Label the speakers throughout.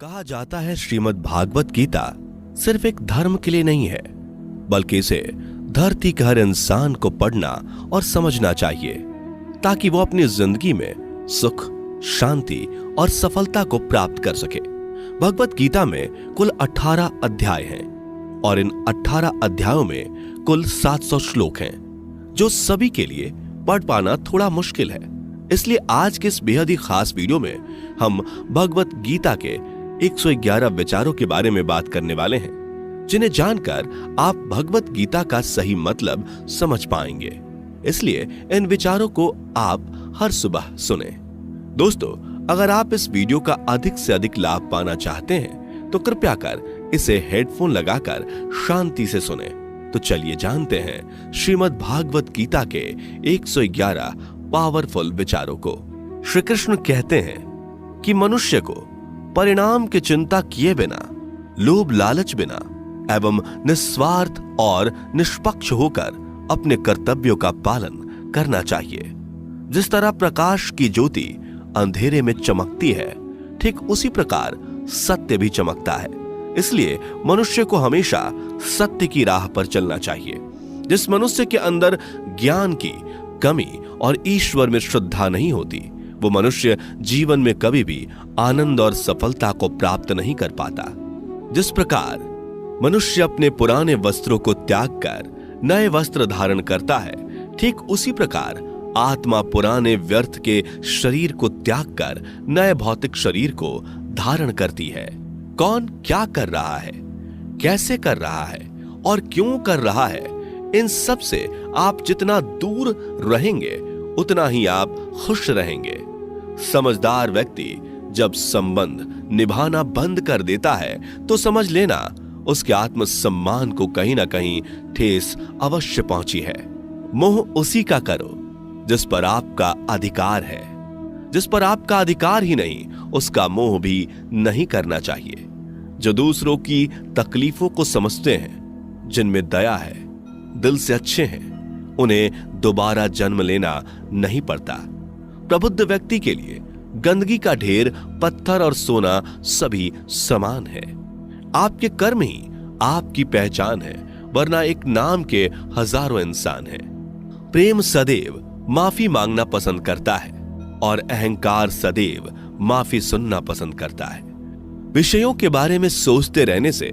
Speaker 1: कहा जाता है श्रीमद् भागवत गीता सिर्फ एक धर्म के लिए नहीं है, बल्कि इसे धरती के हर इंसान को पढ़ना और समझना चाहिए ताकि वो अपनी जिंदगी में सुख, शांति और सफलता को प्राप्त कर सके। भगवत गीता में कुल 18 अध्याय हैं और इन 18 अध्यायों में कुल 700 श्लोक हैं, जो सभी के लिए पढ़ पाना थोड़ा मुश्किल है। इसलिए आज के इस बेहद ही खास वीडियो में हम भगवत गीता के 111 विचारों के बारे में बात करने वाले हैं, जिन्हें जानकर आप भगवत गीता का सही मतलब समझ पाएंगे। इसलिए इन विचारों को आप हर सुबह सुने। दोस्तों, अगर आप इस वीडियो का अधिक से अधिक लाभ पाना चाहते हैं तो कृपया कर इसे हेडफोन लगाकर शांति से सुने। तो चलिए जानते हैं श्रीमद् भागवत गीता के 111 पावरफुल विचारों को। श्री कृष्ण कहते हैं कि मनुष्य को परिणाम की चिंता किए बिना, लोभ लालच बिना एवं निस्वार्थ और निष्पक्ष होकर अपने कर्तव्यों का पालन करना चाहिए। जिस तरह प्रकाश की ज्योति अंधेरे में चमकती है, ठीक उसी प्रकार सत्य भी चमकता है। इसलिए मनुष्य को हमेशा सत्य की राह पर चलना चाहिए। जिस मनुष्य के अंदर ज्ञान की कमी और ईश्वर में श्रद्धा नहीं होती, वो मनुष्य जीवन में कभी भी आनंद और सफलता को प्राप्त नहीं कर पाता। जिस प्रकार मनुष्य अपने पुराने वस्त्रों को त्याग कर नए वस्त्र धारण करता है, ठीक उसी प्रकार आत्मा पुराने व्यर्थ के शरीर को त्याग कर नए भौतिक शरीर को धारण करती है। कौन क्या कर रहा है, कैसे कर रहा है और क्यों कर रहा है, इन सब से आप जितना दूर रहेंगे उतना ही आप खुश रहेंगे। समझदार व्यक्ति जब संबंध निभाना बंद कर देता है तो समझ लेना उसके आत्मसम्मान को कहीं ना कहीं ठेस अवश्य पहुंची है। मोह उसी का करो जिस पर आपका अधिकार है। जिस पर आपका अधिकार ही नहीं, उसका मोह भी नहीं करना चाहिए। जो दूसरों की तकलीफों को समझते हैं, जिनमें दया है, दिल से अच्छे हैं, उन्हें दोबारा जन्म लेना नहीं पड़ता। प्रबुद्ध व्यक्ति के लिए गंदगी का ढेर, पत्थर और सोना सभी समान है। आपके कर्म ही आपकी पहचान है, वरना एक नाम के हजारों इंसान हैं। प्रेम सदैव माफी मांगना पसंद करता है और अहंकार सदैव माफी सुनना पसंद करता है। विषयों के बारे में सोचते रहने से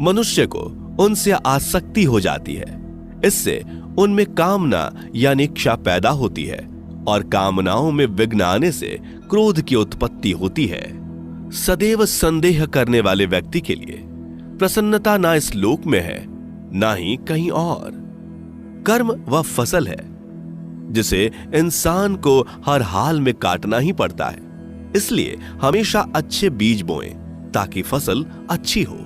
Speaker 1: मनुष्य को उनसे आसक्ति हो जाती है। इससे उनमें कामना यानी इच्छा पैदा होती है और कामनाओं में विघ्न आने से क्रोध की उत्पत्ति होती है। सदैव संदेह करने वाले व्यक्ति के लिए प्रसन्नता ना इस लोक में है, ना ही कहीं और। कर्म वह फसल है जिसे इंसान को हर हाल में काटना ही पड़ता है। इसलिए हमेशा अच्छे बीज बोएं ताकि फसल अच्छी हो।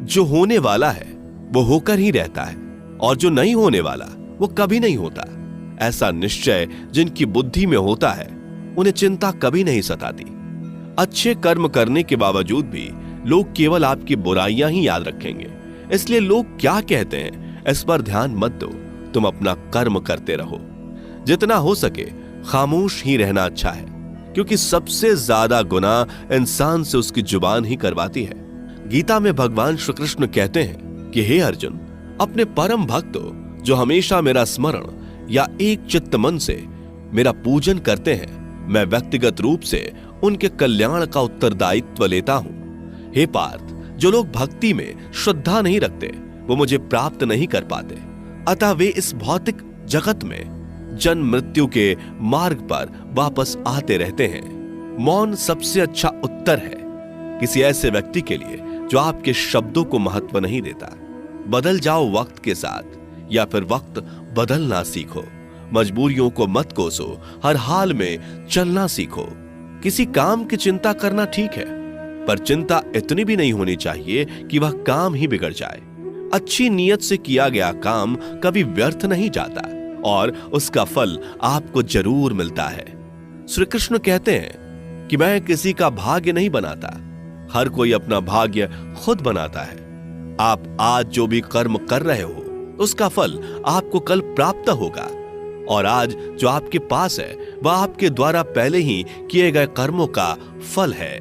Speaker 1: जो होने वाला है वो होकर ही रहता है और जो नहीं होने वाला वो कभी नहीं होता। ऐसा निश्चय जिनकी बुद्धि में होता है, उन्हें चिंता कभी नहीं सताती। अच्छे कर्म करने के बावजूद भी लोग केवल आपकी बुराइयां ही याद रखेंगे। इसलिए लोग क्या कहते हैं इस पर ध्यान मत दो, तुम अपना कर्म करते रहो। जितना हो सके खामोश ही रहना अच्छा है, क्योंकि सबसे ज्यादा गुनाह इंसान से उसकी जुबान ही करवाती है। गीता में भगवान श्री कृष्ण कहते हैं कि हे अर्जुन, अपने परम भक्तों जो हमेशा मेरा स्मरण या एक चित्त मन से मेरा पूजन करते हैं, मैं व्यक्तिगत रूप से उनके कल्याण का उत्तरदायित्व लेता हूं। हे पार्थ, जो लोग भक्ति में श्रद्धा नहीं रखते वो मुझे प्राप्त नहीं कर पाते। अतः वे इस भौतिक जगत में जन्म मृत्यु के मार्ग पर वापस आते रहते हैं। मौन सबसे अच्छा उत्तर है किसी ऐसे व्यक्ति के लिए जो आपके शब्दों को महत्व नहीं देता। बदल जाओ वक्त के साथ, या फिर वक्त बदलना सीखो। मजबूरियों को मत कोसो, हर हाल में चलना सीखो। किसी काम की चिंता करना ठीक है, पर चिंता इतनी भी नहीं होनी चाहिए कि वह काम ही बिगड़ जाए। अच्छी नीयत से किया गया काम कभी व्यर्थ नहीं जाता और उसका फल आपको जरूर मिलता है। श्री कृष्ण कहते हैं कि मैं किसी का भाग्य नहीं बनाता, हर कोई अपना भाग्य खुद बनाता है। आप आज जो भी कर्म कर रहे हो उसका फल आपको कल प्राप्त होगा, और आज जो आपके पास है वह आपके द्वारा पहले ही किए गए कर्मों का फल है।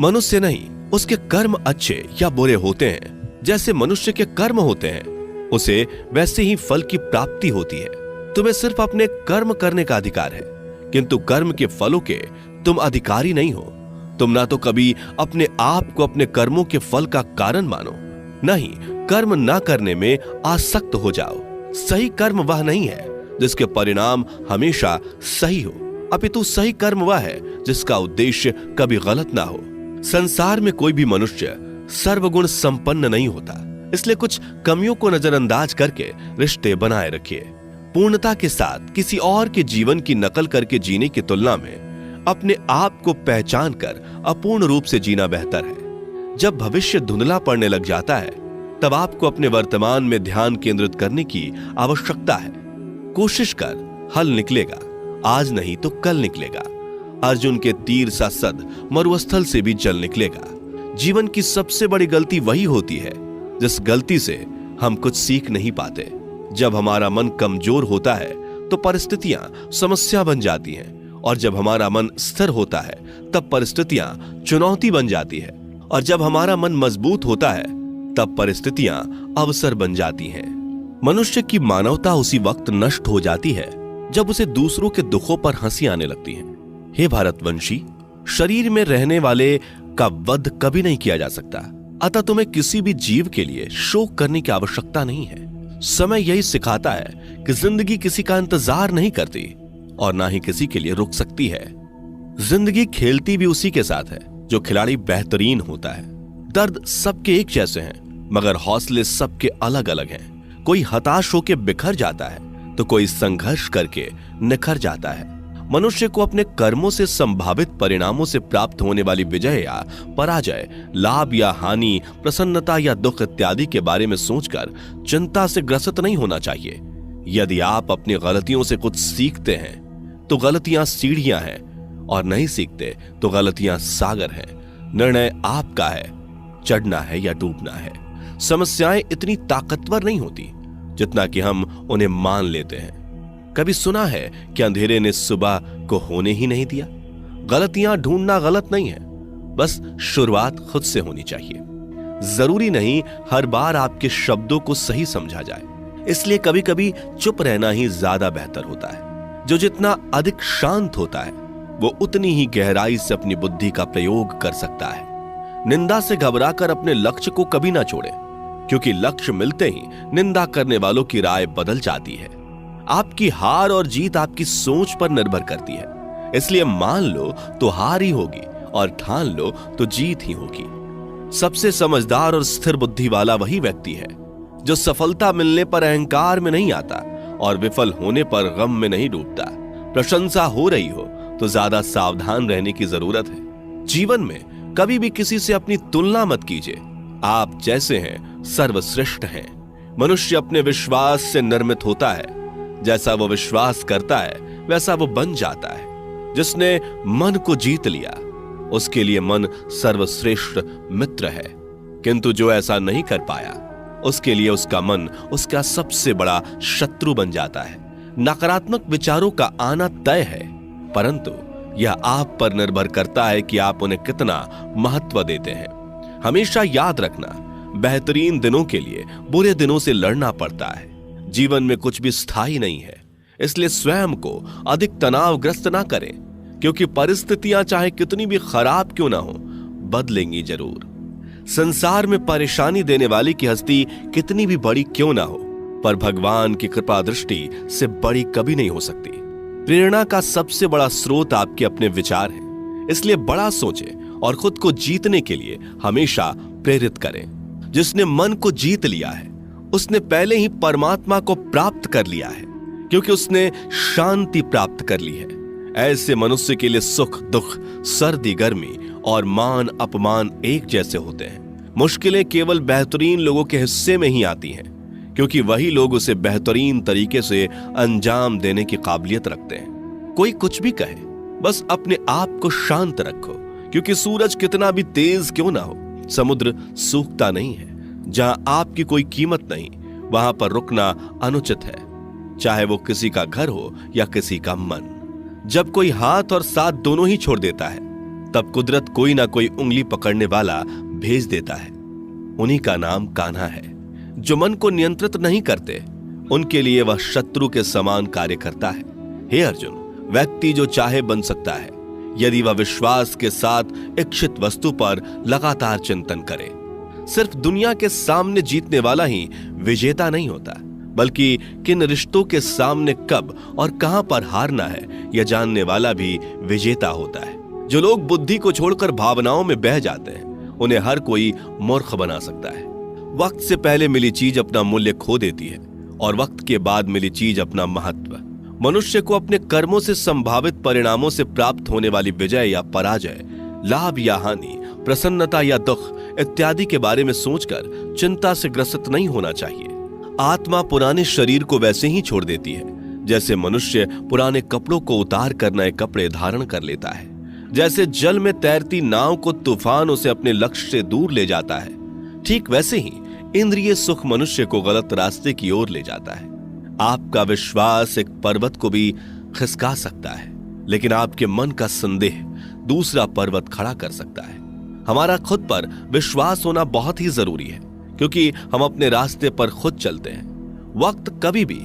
Speaker 1: मनुष्य नहीं उसके कर्म अच्छे या बुरे होते हैं, जैसे मनुष्य के कर्म होते हैं, उसे वैसे ही फल की प्राप्ति होती है। तुम्हें सिर्फ अपने कर्म करने का अधिकार है, किंतु कर्म के फलों के तुम अधिकारी नहीं हो। तुम ना तो कभी अपने आप को अपने कर्मों के फल का कारण मानो, नहीं कर्म ना करने में आसक्त हो जाओ। सही कर्म वह नहीं है जिसके परिणाम हमेशा सही हो, अपितु सही कर्म वह है जिसका उद्देश्य कभी गलत ना हो। संसार में कोई भी मनुष्य सर्वगुण संपन्न नहीं होता, इसलिए कुछ कमियों को नजरअंदाज करके रिश्ते बनाए रखिए। पूर्णता के साथ किसी और के जीवन की नकल करके जीने की तुलना में अपने आप को पहचान कर अपूर्ण रूप से जीना बेहतर है। जब भविष्य धुंधला पड़ने लग जाता है, तब आपको अपने वर्तमान में ध्यान केंद्रित करने की आवश्यकता है। कोशिश कर, हल निकलेगा, आज नहीं तो कल निकलेगा। अर्जुन के तीर सा सद मरुस्थल से भी जल निकलेगा। जीवन की सबसे बड़ी गलती वही होती है जिस गलती से हम कुछ सीख नहीं पाते। जब हमारा मन कमजोर होता है तो परिस्थितियां समस्या बन जाती हैं, और जब हमारा मन स्थिर होता है तब परिस्थितियां चुनौती बन जाती है, और जब हमारा मन मजबूत होता है तब परिस्थितियां अवसर बन जाती हैं। मनुष्य की मानवता उसी वक्त नष्ट हो जाती है जब उसे दूसरों के दुखों पर हंसी आने लगती है। हे भारतवंशी, शरीर में रहने वाले का वध कभी नहीं किया जा सकता, अतः तुम्हें किसी भी जीव के लिए शोक करने की आवश्यकता नहीं है। समय यही सिखाता है कि जिंदगी किसी का इंतजार नहीं करती और ना ही किसी के लिए रुक सकती है। जिंदगी खेलती भी उसी के साथ है जो खिलाड़ी बेहतरीन होता है। दर्द सबके एक जैसे हैं, मगर हौसले सबके अलग अलग हैं। कोई हताश होकर बिखर जाता है तो कोई संघर्ष करके निखर जाता है। मनुष्य को अपने कर्मों से संभावित परिणामों से प्राप्त होने वाली विजय या पराजय, लाभ या हानि, प्रसन्नता या दुख इत्यादि के बारे में सोचकर चिंता से ग्रसित नहीं होना चाहिए। यदि आप अपनी गलतियों से कुछ सीखते हैं तो गलतियां सीढ़ियां हैं, और नहीं सीखते तो गलतियां सागर हैं। निर्णय आपका है, चढ़ना है या डूबना है। समस्याएं इतनी ताकतवर नहीं होती जितना कि हम उन्हें मान लेते हैं। कभी सुना है कि अंधेरे ने सुबह को होने ही नहीं दिया? गलतियां ढूंढना गलत नहीं है, बस शुरुआत खुद से होनी चाहिए। जरूरी नहीं हर बार आपके शब्दों को सही समझा जाए, इसलिए कभी कभी चुप रहना ही ज्यादा बेहतर होता है। जो जितना अधिक शांत होता है वो उतनी ही गहराई से अपनी बुद्धि का प्रयोग कर सकता है। निंदा से घबराकर अपने लक्ष्य को कभी ना छोड़े, क्योंकि लक्ष्य मिलते ही निंदा करने वालों की राय बदल जाती है। आपकी हार और जीत आपकी सोच पर निर्भर करती है, इसलिए मान लो तो हार ही होगी और ठान लो तो जीत ही होगी। सबसे समझदार और स्थिर बुद्धि वाला वही व्यक्ति है जो सफलता मिलने पर अहंकार में नहीं आता और विफल होने पर गम में नहीं डूबता। प्रशंसा हो रही हो तो ज्यादा सावधान रहने की जरूरत है। जीवन में कभी भी किसी से अपनी तुलना मत कीजिए। आप जैसे हैं सर्वश्रेष्ठ हैं। मनुष्य अपने विश्वास से निर्मित होता है। जैसा वो विश्वास करता है वैसा वो बन जाता है। जिसने मन को जीत लिया उसके लिए मन सर्वश्रेष्ठ मित्र है, किंतु जो ऐसा नहीं कर पाया उसके लिए उसका मन उसका सबसे बड़ा शत्रु बन जाता है। नकारात्मक विचारों का आना तय है, परंतु यह आप पर निर्भर करता है कि आप उन्हें कितना महत्व देते हैं। हमेशा याद रखना, बेहतरीन दिनों के लिए बुरे दिनों से लड़ना पड़ता है। जीवन में कुछ भी स्थायी नहीं है, इसलिए स्वयं को अधिक तनावग्रस्त ना करें, क्योंकि परिस्थितियां चाहे कितनी भी खराब क्यों ना हो, बदलेंगी जरूर। संसार में परेशानी देने वाली की हस्ती कितनी भी बड़ी क्यों ना हो, पर भगवान की कृपा दृष्टि से बड़ी कभी नहीं हो सकती। प्रेरणा का सबसे बड़ा स्रोत आपके अपने विचार हैं, इसलिए बड़ा सोचें और खुद को जीतने के लिए हमेशा प्रेरित करें। जिसने मन को जीत लिया है उसने पहले ही परमात्मा को प्राप्त कर लिया है, क्योंकि उसने शांति प्राप्त कर ली है। ऐसे मनुष्य के लिए सुख दुख, सर्दी गर्मी और मान अपमान एक जैसे होते हैं। मुश्किलें केवल बेहतरीन लोगों के हिस्से में ही आती हैं, क्योंकि वही लोग उसे बेहतरीन तरीके से अंजाम देने की काबिलियत रखते हैं। कोई कुछ भी कहे, बस अपने आप को शांत रखो, क्योंकि सूरज कितना भी तेज क्यों ना हो, समुद्र सूखता नहीं है। जहां आपकी कोई कीमत नहीं, वहां पर रुकना अनुचित है, चाहे वो किसी का घर हो या किसी का मन। जब कोई हाथ और साथ दोनों ही छोड़ देता है, तब कुदरत कोई ना कोई उंगली पकड़ने वाला भेज देता है। उन्हीं का नाम कान्हा है। जो मन को नियंत्रित नहीं करते, उनके लिए वह शत्रु के समान कार्य करता है। हे अर्जुन, व्यक्ति जो चाहे बन सकता है यदि वह विश्वास के साथ इच्छित वस्तु पर लगातार चिंतन करे। सिर्फ दुनिया के सामने जीतने वाला ही विजेता नहीं होता, बल्कि किन रिश्तों के सामने कब और कहां पर हारना है यह जानने वाला भी विजेता होता है। जो लोग बुद्धि को छोड़कर भावनाओं में बह जाते हैं, उन्हें हर कोई मूर्ख बना सकता है। वक्त से पहले मिली चीज अपना मूल्य खो देती है और वक्त के बाद मिली चीज अपना महत्व। मनुष्य को अपने कर्मों से संभावित परिणामों से प्राप्त होने वाली विजय या पराजय, लाभ या हानि, प्रसन्नता या दुख इत्यादि के बारे में सोचकर चिंता से ग्रसित नहीं होना चाहिए। आत्मा पुराने शरीर को वैसे ही छोड़ देती है जैसे मनुष्य पुराने कपड़ों को उतार कर नए कपड़े धारण कर लेता है। जैसे जल में तैरती नाव को तूफान उसे अपने लक्ष्य से दूर ले जाता है, ठीक वैसे ही इंद्रिय सुख मनुष्य को गलत रास्ते की ओर ले जाता है। आपका विश्वास एक पर्वत को भी खिसका सकता है, लेकिन आपके मन का संदेह दूसरा पर्वत खड़ा कर सकता है। हमारा खुद पर विश्वास होना बहुत ही जरूरी है, क्योंकि हम अपने रास्ते पर खुद चलते हैं। वक्त कभी भी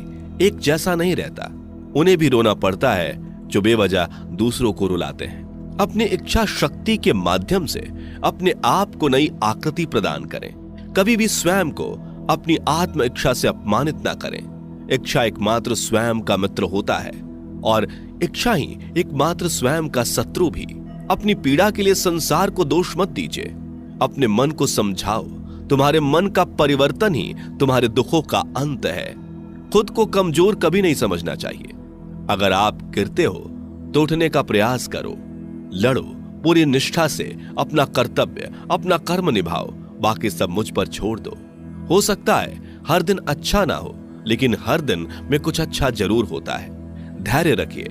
Speaker 1: एक जैसा नहीं रहता। उन्हें भी रोना पड़ता है जो बेवजह दूसरों को रुलाते हैं। अपनी इच्छा शक्ति के माध्यम से अपने आप को नई आकृति प्रदान करें। कभी भी स्वयं को अपनी आत्म इच्छा से अपमानित ना करें। इच्छा एकमात्र स्वयं का मित्र होता है और इच्छा ही एकमात्र स्वयं का शत्रु भी। अपनी पीड़ा के लिए संसार को दोष मत दीजिए, अपने मन को समझाओ। तुम्हारे मन का परिवर्तन ही तुम्हारे दुखों का अंत है। खुद को कमजोर कभी नहीं समझना चाहिए। अगर आप गिरते हो तो उठने का प्रयास करो, लड़ो, पूरी निष्ठा से अपना कर्तव्य, अपना कर्म निभाओ, बाकी सब मुझ पर छोड़ दो। हो सकता है हर दिन अच्छा ना हो, लेकिन हर दिन में कुछ अच्छा जरूर होता है। धैर्य रखिए।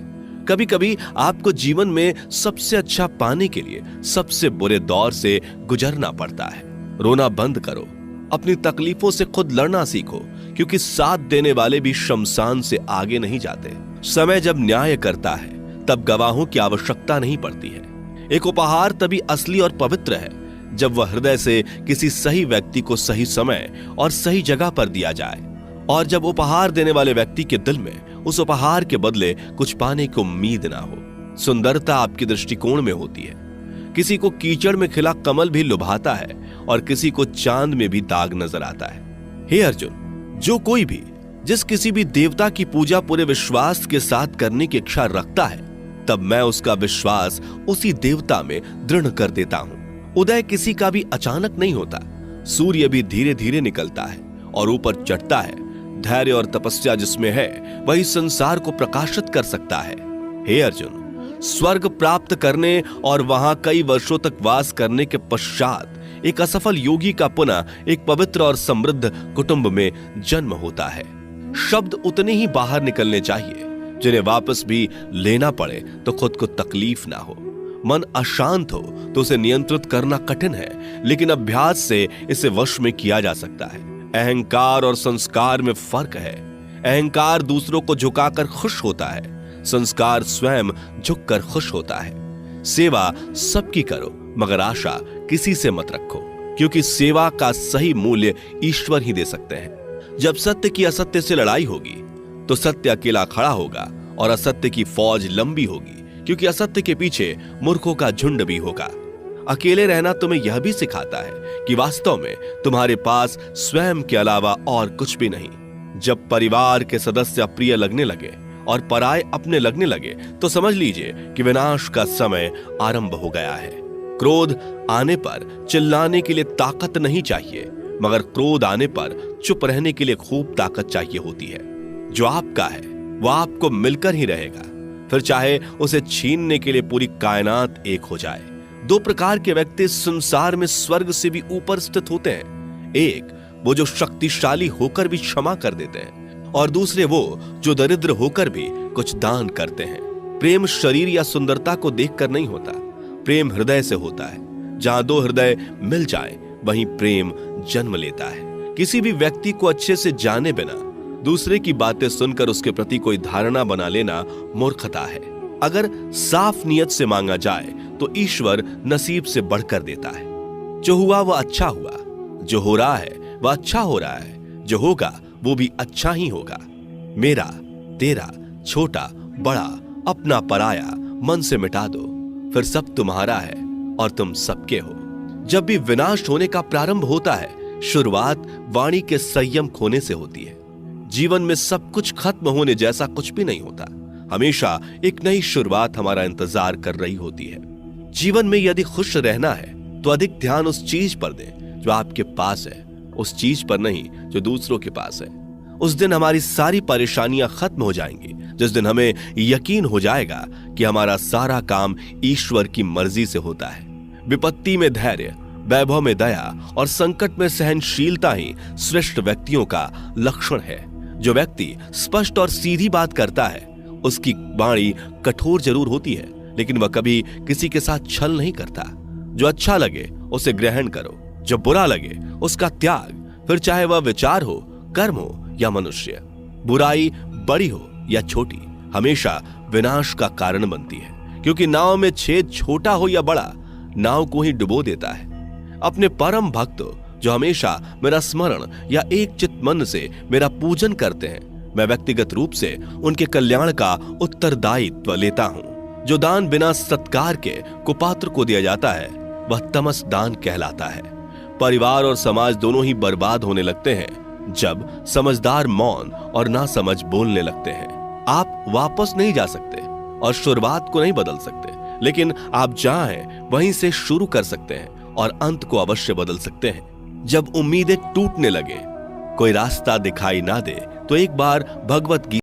Speaker 1: कभी कभी आपको जीवन में सबसे अच्छा पाने के लिए सबसे बुरे दौर से गुजरना पड़ता है। रोना बंद करो, अपनी तकलीफों से खुद लड़ना सीखो, क्योंकि साथ देने वाले भी शमशान से आगे नहीं जाते। समय जब न्याय करता है तब गवाहों की आवश्यकता नहीं पड़ती है। एक उपहार तभी असली और पवित्र है जब वह हृदय से किसी सही व्यक्ति को सही समय और सही जगह पर दिया जाए, और जब उपहार देने वाले व्यक्ति के दिल में उस उपहार के बदले कुछ पाने की उम्मीद ना हो। सुंदरता आपके दृष्टिकोण में होती है। किसी को कीचड़ में खिला कमल भी लुभाता है और किसी को चांद में भी दाग नजर आता है। हे अर्जुन, जो कोई भी जिस किसी भी देवता की पूजा पूरे विश्वास के साथ करने की इच्छा रखता है, तब मैं उसका विश्वास उसी देवता में दृढ़ कर देता हूं। उदय किसी का भी अचानक नहीं होता। सूर्य भी धीरे धीरे निकलता है और ऊपर चढ़ता है। धैर्य और तपस्या जिसमें है वही संसार को प्रकाशित कर सकता है। हे अर्जुन, स्वर्ग प्राप्त करने और वहां कई वर्षों तक वास करने के पश्चात एक असफल योगी का पुनः एक पवित्र और समृद्ध कुटुंब में जन्म होता है। शब्द उतने ही बाहर निकलने चाहिए जिन्हें वापस भी लेना पड़े तो खुद को तकलीफ ना हो। मन अशांत हो तो उसे नियंत्रित करना कठिन है, लेकिन अभ्यास से इसे वश में किया जा सकता है। अहंकार और संस्कार में फर्क है। अहंकार दूसरों को झुकाकर खुश होता है, संस्कार स्वयं झुककर खुश होता है। सेवा सबकी करो, मगर आशा किसी से मत रखो, क्योंकि सेवा का सही मूल्य ईश्वर ही दे सकते हैं। जब सत्य की असत्य से लड़ाई होगी तो सत्य अकेला खड़ा होगा और असत्य की फौज लंबी होगी, क्योंकि असत्य के पीछे मूर्खों का झुंड भी होगा। अकेले रहना तुम्हें यह भी सिखाता है कि वास्तव में तुम्हारे पास स्वयं के अलावा और कुछ भी नहीं। जब परिवार के सदस्य अप्रिय लगने लगे और पराये अपने लगने लगे तो समझ लीजिए कि विनाश का समय आरंभ हो गया है। क्रोध आने पर चिल्लाने के लिए ताकत नहीं चाहिए, मगर क्रोध आने पर चुप रहने के लिए खूब ताकत चाहिए होती है। जो आपका है वह आपको मिलकर ही रहेगा, फिर चाहे उसे छीनने के लिए पूरी कायनात एक हो जाए। दो प्रकार के व्यक्ति संसार में स्वर्ग से भी ऊपर स्थित होते हैं। एक वो जो शक्तिशाली होकर भी क्षमा कर देते हैं, और दूसरे वो जो दरिद्र होकर भी कुछ दान करते हैं। प्रेम शरीर या सुंदरता को देखकर नहीं होता, प्रेम हृदय से होता है। जहां दो हृदय मिल जाएं, वहीं प्रेम जन्म लेता है। किसी भी व्यक्ति को अच्छे से जाने बिना दूसरे की बातें सुनकर उसके प्रति कोई धारणा बना लेना मूर्खता है। अगर साफ नियत से मांगा जाए तो ईश्वर नसीब से बढ़कर देता है। जो हुआ वह अच्छा हुआ, जो हो रहा है वह अच्छा हो रहा है, जो होगा वो भी अच्छा ही होगा। मेरा, तेरा, छोटा, बड़ा, अपना, पराया मन से मिटा दो, फिर सब तुम्हारा है और तुम सबके हो। जब भी विनाश होने का प्रारंभ होता है, शुरुआत वाणी के संयम खोने से होती है। जीवन में सब कुछ खत्म होने जैसा कुछ भी नहीं होता। हमेशा एक नई शुरुआत हमारा इंतजार कर रही होती है। जीवन में यदि खुश रहना है तो अधिक ध्यान उस चीज पर दें जो आपके पास है, उस चीज पर नहीं जो दूसरों के पास है। उस दिन हमारी सारी परेशानियां खत्म हो जाएंगी, जिस दिन हमें यकीन हो जाएगा कि हमारा सारा काम ईश्वर की मर्जी से होता है। विपत्ति में धैर्य, वैभव में दया और संकट में सहनशीलता ही श्रेष्ठ व्यक्तियों का लक्षण है। जो व्यक्ति स्पष्ट और सीधी बात करता है, उसकी वाणी कठोर जरूर होती है, लेकिन वह कभी किसी के साथ छल नहीं करता। जो अच्छा लगे उसे ग्रहण करो, जो बुरा लगे उसका त्याग, फिर चाहे वह विचार हो, कर्म हो या मनुष्य। बुराई बड़ी हो या छोटी हमेशा विनाश का कारण बनती है, क्योंकि नाव में छेद छोटा हो या बड़ा, नाव को ही डुबो देता है। अपने परम भक्तों जो हमेशा मेरा स्मरण या एक चित्त मन से मेरा पूजन करते हैं, मैं व्यक्तिगत रूप से उनके कल्याण का उत्तरदायित्व लेता हूं। जो दान बिना सत्कार के कुपात्र को दिया जाता है वह तमस दान कहलाता है। परिवार और समाज दोनों ही बर्बाद होने लगते हैं जब समझदार मौन और नासमझ बोलने लगते हैं। आप वापस नहीं जा सकते और शुरुआत को नहीं बदल सकते, लेकिन आप जहां हैं वहीं से शुरू कर सकते हैं और अंत को अवश्य बदल सकते हैं। जब उम्मीदें टूटने लगे, कोई रास्ता दिखाई ना दे, तो एक बार भगवत गीता